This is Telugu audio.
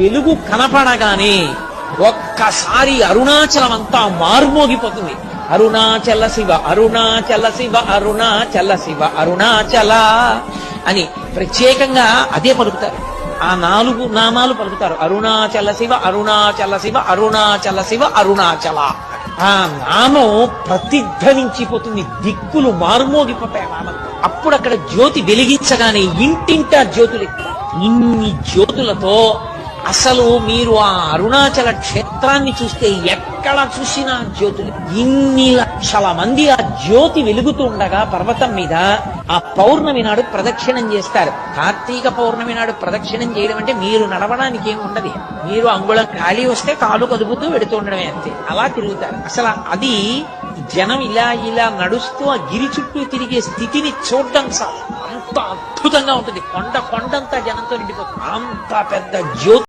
వెలుగు కనపడగానే ఒక్కసారి అరుణాచలం అంతా మారుమోగిపోతుంది. అరుణాచల శివ అరుణాచల శివ అరుణాచల శివ అరుణాచల అని ప్రత్యేకంగా అదే పలుకుతారు. ఆ 4 నామాలు పలుకుతారు. అరుణాచల శివ అరుణాచల శివ అరుణాచల శివ అరుణాచల. ఆ నామం ప్రతిధ్వనించిపోతుంది, దిక్కులు మారుమోగిపోతాయి నామం. అప్పుడు అక్కడ జ్యోతి వెలిగించగానే ఇంటింటా జ్యోతులు ఎక్కువ. ఇన్ని జ్యోతులతో అసలు మీరు ఆ అరుణాచల క్షేత్రాన్ని చూస్తే ఎక్కడ చూసినా జ్యోతులు. ఇన్ని లక్షల మంది ఆ జ్యోతి వెలుగుతూ ఉండగా పర్వతం మీద ఆ పౌర్ణమి నాడు ప్రదక్షిణం చేస్తారు. కార్తీక పౌర్ణమి నాడు ప్రదక్షిణం చేయడం అంటే మీరు నడవడానికి ఏమి ఉండదు. మీరు అంగుళం ఖాళీ వస్తే కాలు కదుపుతూ వెడుతూ ఉండడమే అంతే. అలా తిరుగుతారు. అసలు అది జనం ఇలా ఇలా నడుస్తూ ఆ గిరి చుట్టూ తిరిగే స్థితిని చూడడం అంత అద్భుతంగా ఉంటుంది. కొండంతా జనంతో నిండిపోతుంది. అంత పెద్ద జ్యోతి